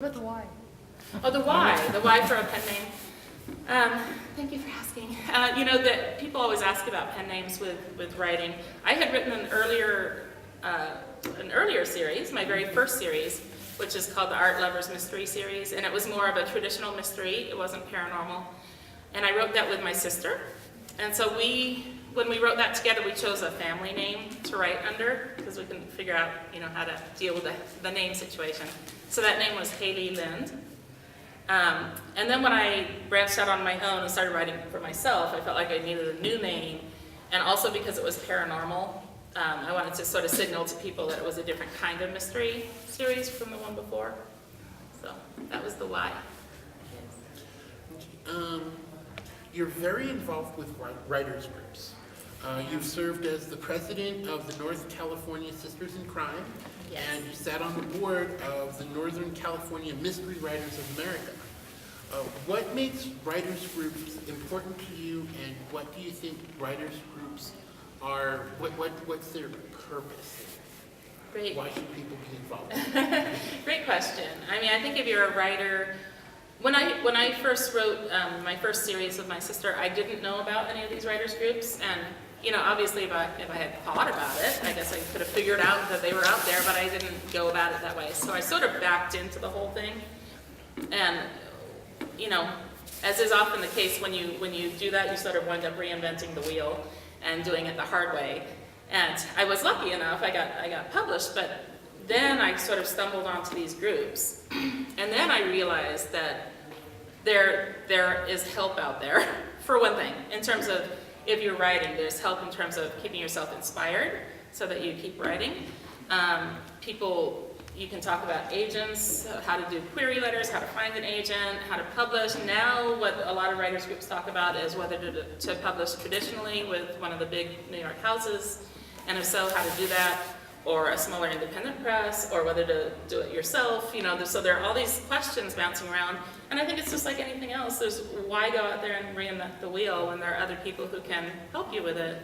What about the why? Oh, the why for a pen name. Thank you for asking. You know that people always ask about pen names with writing. I had written an earlier series, my very first series, which is called the Art Lovers Mystery Series, and it was more of a traditional mystery. It wasn't paranormal, and I wrote that with my sister. And so when we wrote that together, we chose a family name to write under because we couldn't figure out, how to deal with the name situation. So that name was Haley Lind. And then when I branched out on my own and started writing for myself, I felt like I needed a new name. And also because it was paranormal, I wanted to sort of signal to people that it was a different kind of mystery series from the one before. So that was the why. You're very involved with writers groups. You've served as the president of the North California Sisters in Crime, Yes. and you sat on the board of the Northern California Mystery Writers of America. What makes writers groups important to you, and what do you think writers groups are? What's their purpose? Great. Why should people be involved? Great question. I mean, I think if you're a writer, when I first wrote my first series with my sister, I didn't know about any of these writers groups, and obviously if I had thought about it, I guess I could have figured out that they were out there, but I didn't go about it that way. So I sort of backed into the whole thing, and as is often the case when you do that, you sort of wind up reinventing the wheel and doing it the hard way. And I was lucky enough, I got published, but then I sort of stumbled onto these groups, and then I realized that there is help out there, for one thing, in terms of if you're writing, there's help in terms of keeping yourself inspired so that you keep writing. You can talk about agents, how to do query letters, how to find an agent, how to publish. Now what a lot of writers groups talk about is whether to publish traditionally with one of the big New York houses, and if so, how to do that, or a smaller independent press, or whether to do it yourself. So there are all these questions bouncing around, and I think it's just like anything else. There's why go out there and reinvent the wheel when there are other people who can help you with it.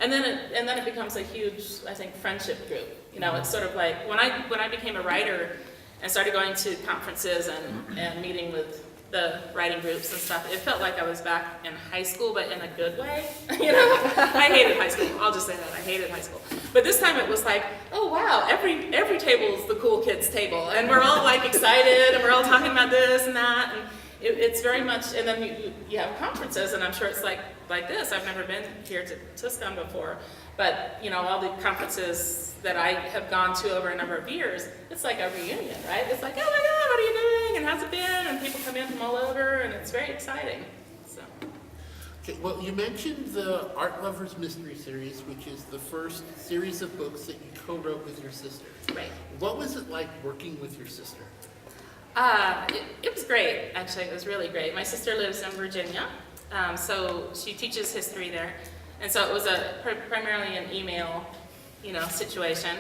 And then it becomes a huge, I think, friendship group. It's sort of like when I became a writer and started going to conferences and meeting with the writing groups and stuff, it felt like I was back in high school, but in a good way. I hated high school. I'll just say that I hated high school. But this time it was like, oh wow, every table is the cool kids table, and we're all like excited, and we're all talking about this and that, and it's very much. And then you have conferences, and I'm sure it's like this. I've never been here to TusCon before, but all the conferences that I have gone to over a number of years, it's like a reunion, right? It's like, oh my God, what are you doing? And how's it been? And people come in from all over, and it's very exciting. So. Okay, well, you mentioned the Art Lovers Mystery Series, which is the first series of books that you co-wrote with your sister. Right. What was it like working with your sister? It was great, actually. It was really great. My sister lives in Virginia, so she teaches history there. And so it was primarily an email, situation.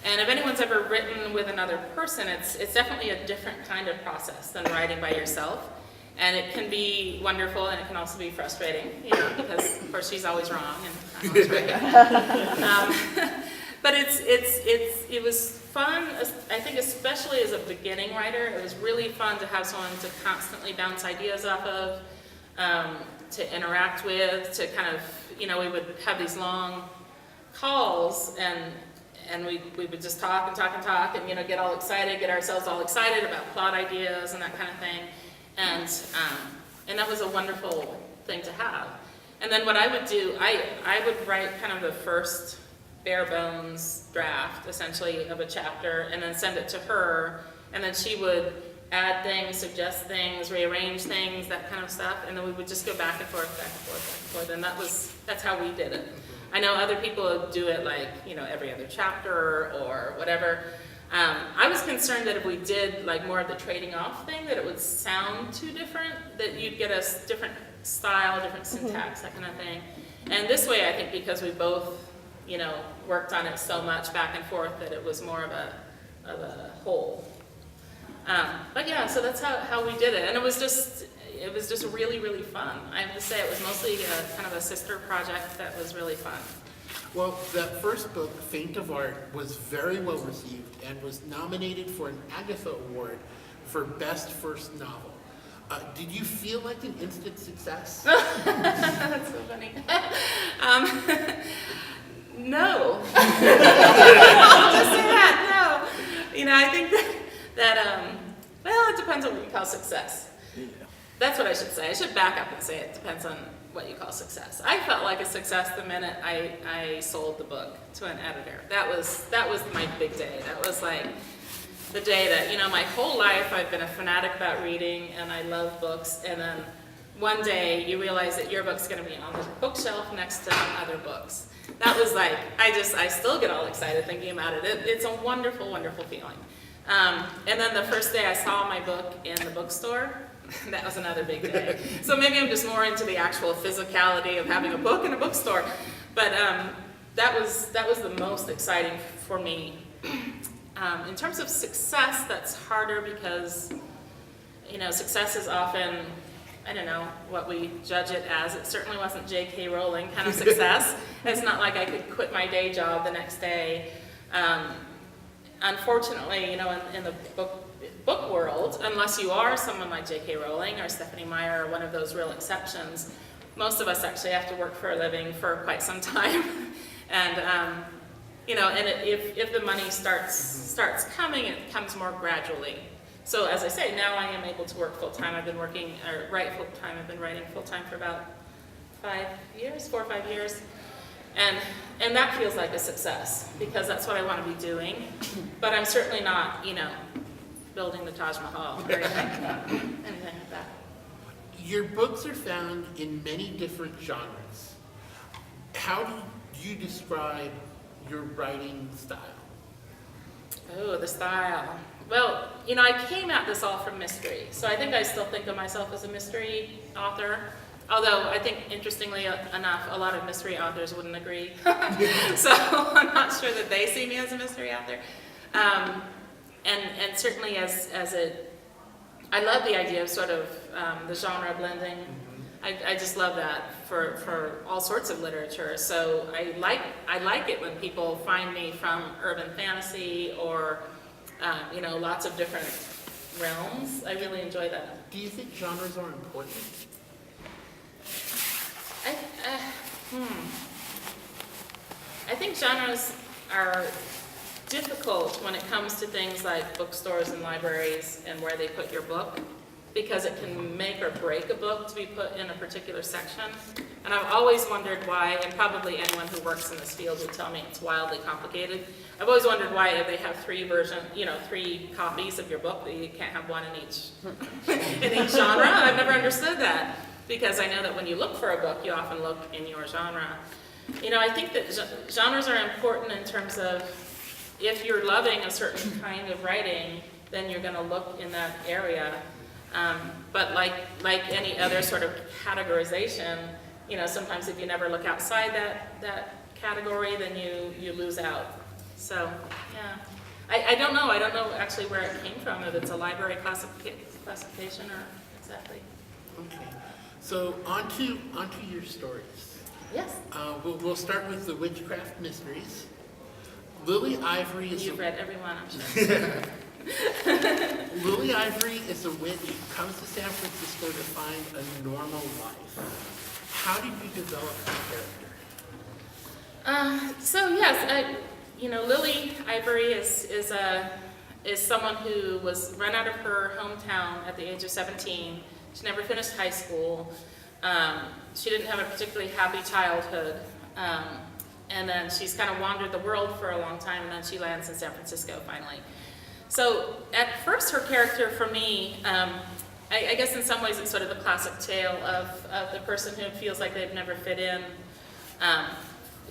And if anyone's ever written with another person, it's definitely a different kind of process than writing by yourself. And it can be wonderful, and it can also be frustrating, because of course she's always wrong and I'm always right. But it was fun. I think especially as a beginning writer, it was really fun to have someone to constantly bounce ideas off of, to interact with, to kind of, we would have these long calls, and we would just talk and talk and talk, and get all excited, get ourselves all excited about plot ideas and that kind of thing, and that was a wonderful thing to have. And then what I would do, I would write kind of the first bare bones draft, essentially, of a chapter, and then send it to her, and then she would add things, suggest things, rearrange things, that kind of stuff, and then we would just go back and forth, back and forth, back and forth, and that's how we did it. I know other people do it like, every other chapter or whatever. I was concerned that if we did like more of the trading off thing, that it would sound too different, that you'd get a different style, different syntax, that kind of thing. And this way, I think because we both, worked on it so much back and forth, that it was more of a whole. But yeah, so that's how we did it, and it was just really, really fun. I have to say, it was mostly kind of a sister project that was really fun. Well, that first book, Faint of Art, was very well received and was nominated for an Agatha Award, for Best First Novel. Did you feel like an instant success? That's so funny. No. I'll just say that, no. You know, I think that well, it depends on what you call success. Yeah. That's what I should say. I should back up and say it depends on what you call success. I felt like a success the minute I sold the book to an editor. That was my big day. That was like the day that, you know, my whole life I've been a fanatic about reading and I love books, and then one day you realize that your book's going to be on the bookshelf next to other books. That was like, I still get all excited thinking about it. It's a wonderful, wonderful feeling. And then the first day I saw my book in the bookstore, that was another big day. So maybe I'm just more into the actual physicality of having a book in a bookstore. But that was the most exciting for me. In terms of success, that's harder because, you know, success is often, I don't know what we judge it as. It certainly wasn't J.K. Rowling kind of success. It's not like I could quit my day job the next day. Unfortunately, you know, in the book world, unless you are someone like J.K. Rowling or Stephanie Meyer or one of those real exceptions, most of us actually have to work for a living for quite some time. And, you know, and if the money starts coming, it comes more gradually. So as I say, now I am able to work full-time. I've been write full-time. I've been writing full-time for about 4 or 5 years. And that feels like a success because that's what I want to be doing. But I'm certainly not, you know, building the Taj Mahal or anything like that. Your books are found in many different genres. How do you describe your writing style? Oh, the style. Well, you know, I came at this all from mystery. So I think I still think of myself as a mystery author. Although I think, interestingly enough, a lot of mystery authors wouldn't agree. So I'm not sure that they see me as a mystery author. And certainly I love the idea of sort of the genre blending. I just love that for all sorts of literature. So I like it when people find me from urban fantasy or you know, lots of different realms. I really enjoy that. Do you think genres are important? I think genres are difficult when it comes to things like bookstores and libraries and where they put your book, because it can make or break a book to be put in a particular section. And I've always wondered why, and probably anyone who works in this field would tell me it's wildly complicated. I've always wondered why if they have 3 copies of your book, that you can't have one in each genre. I've never understood that, because I know that when you look for a book, you often look in your genre. You know, I think that genres are important in terms of if you're loving a certain kind of writing, then you're going to look in that area. But like any other sort of categorization, you know, sometimes if you never look outside that category, then you lose out. So, yeah. I don't know. I don't know actually where it came from, if it's a library classification or exactly. Okay. So onto your stories. Yes. We'll start with the witchcraft mysteries. Lily Ivory is You've read every one, I'm sure. Lily Ivory is a witch who comes to San Francisco to find a normal life. How did you develop her character? So yes, you know, Lily Ivory is someone who was run out of her hometown at the age of 17. She never finished high school. She didn't have a particularly happy childhood. And then she's kind of wandered the world for a long time, and then she lands in San Francisco finally. So at first her character for me, I guess in some ways it's sort of the classic tale of the person who feels like they've never fit in,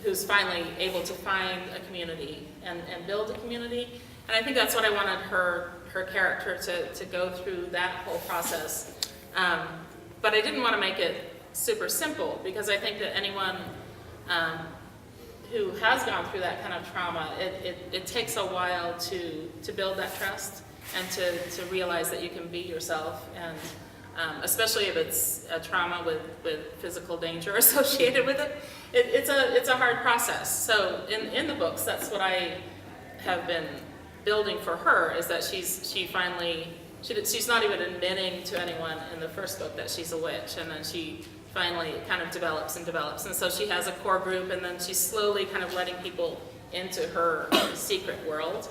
who's finally able to find a community and build a community. And I think that's what I wanted her character to go through, that whole process. But I didn't want to make it super simple, because I think that anyone who has gone through that kind of trauma, it takes a while to build that trust and to realize that you can be yourself, and especially if it's a trauma with physical danger associated with it, it's a hard process. So in the books, that's what I have been building for her, is that she finally she's not even admitting to anyone in the first book that she's a witch, and then she finally kind of develops and develops. And so she has a core group, and then she's slowly kind of letting people into her secret world.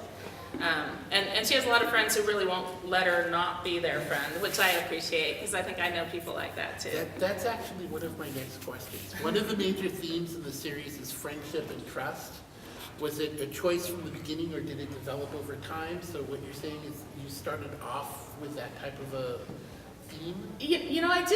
And she has a lot of friends who really won't let her not be their friend, which I appreciate, because I think I know people like that too. That's actually one of my next questions. One of the major themes in the series is friendship and trust. Was it a choice from the beginning, or did it develop over time? So what you're saying is you started off with that type of a theme? You know, I did